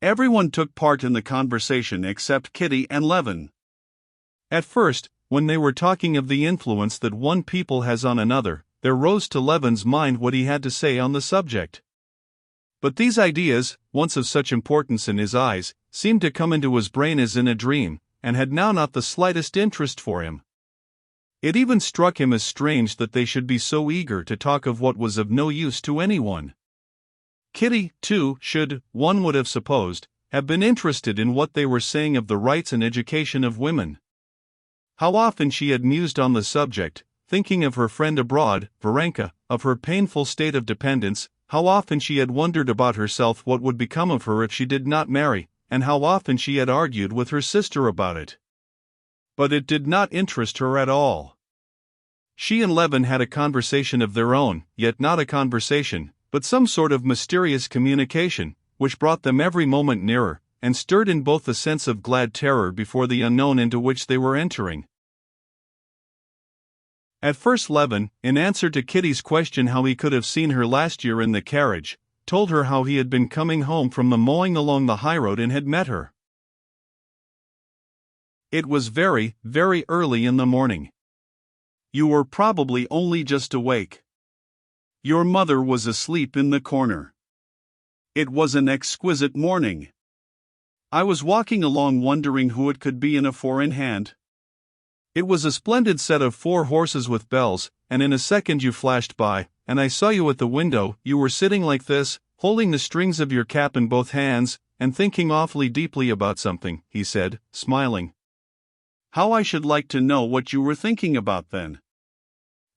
Everyone took part in the conversation except Kitty and Levin. At first, when they were talking of the influence that one people has on another, there rose to Levin's mind what he had to say on the subject. But these ideas, once of such importance in his eyes, seemed to come into his brain as in a dream, and had now not the slightest interest for him. It even struck him as strange that they should be so eager to talk of what was of no use to anyone. Kitty, too, should, one would have supposed, have been interested in what they were saying of the rights and education of women. How often she had mused on the subject, thinking of her friend abroad, Varenka, of her painful state of dependence. How often she had wondered about herself what would become of her if she did not marry, and how often she had argued with her sister about it. But it did not interest her at all. She and Levin had a conversation of their own, yet not a conversation, but some sort of mysterious communication, which brought them every moment nearer, and stirred in both a sense of glad terror before the unknown into which they were entering. At first Levin, in answer to Kitty's question how he could have seen her last year in the carriage, told her how he had been coming home from the mowing along the highroad and had met her. It was very, very early in the morning. You were probably only just awake. Your mother was asleep in the corner. It was an exquisite morning. I was walking along wondering who it could be in a four-in-hand. It was a splendid set of 4 horses with bells, and in a second you flashed by, and I saw you at the window. You were sitting like this, holding the strings of your cap in both hands, and thinking awfully deeply about something, he said, smiling. How I should like to know what you were thinking about then.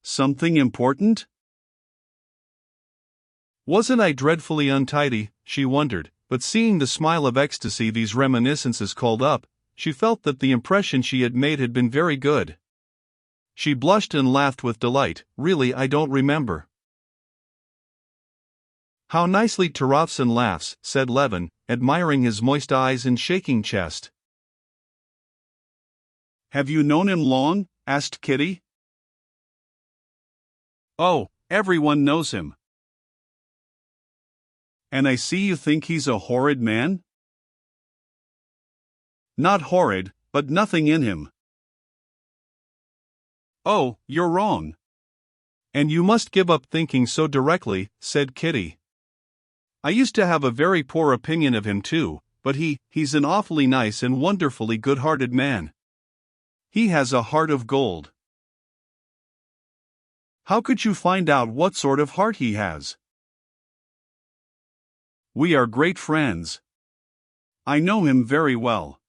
Something important? Wasn't I dreadfully untidy, she wondered, but seeing the smile of ecstasy these reminiscences called up, she felt that the impression she had made had been very good. She blushed and laughed with delight. Really, I don't remember. How nicely Tarofsan laughs, said Levin, admiring his moist eyes and shaking chest. Have you known him long? Asked Kitty. Oh, everyone knows him. And I see you think he's a horrid man? Not horrid, but nothing in him. Oh, you're wrong. And you must give up thinking so directly, said Kitty. I used to have a very poor opinion of him too, but he's an awfully nice and wonderfully good-hearted man. He has a heart of gold. How could you find out what sort of heart he has? We are great friends. I know him very well.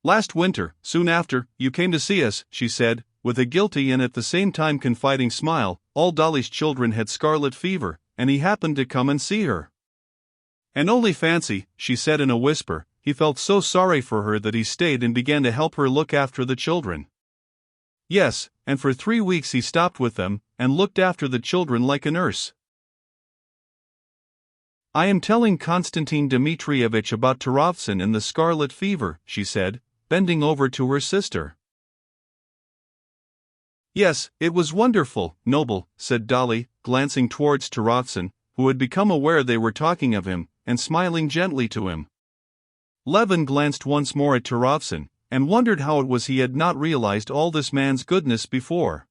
Last winter, soon after you came to see us, she said, with a guilty and at the same time confiding smile, all Dolly's children had scarlet fever, and he happened to come and see her. And only fancy, she said in a whisper, he felt so sorry for her that he stayed and began to help her look after the children. Yes, and for 3 weeks he stopped with them, and looked after the children like a nurse. I am telling Konstantin Dmitrievitch about Tarofsan and the scarlet fever, she said, bending over to her sister. Yes, it was wonderful, noble, said Dolly, glancing towards Tarofsan, who had become aware they were talking of him, and smiling gently to him. Levin glanced once more at Tarofsan, and wondered how it was he had not realized all this man's goodness before.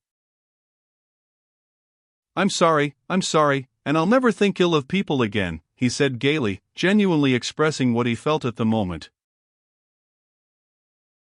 I'm sorry, and I'll never think ill of people again, he said gaily, genuinely expressing what he felt at the moment.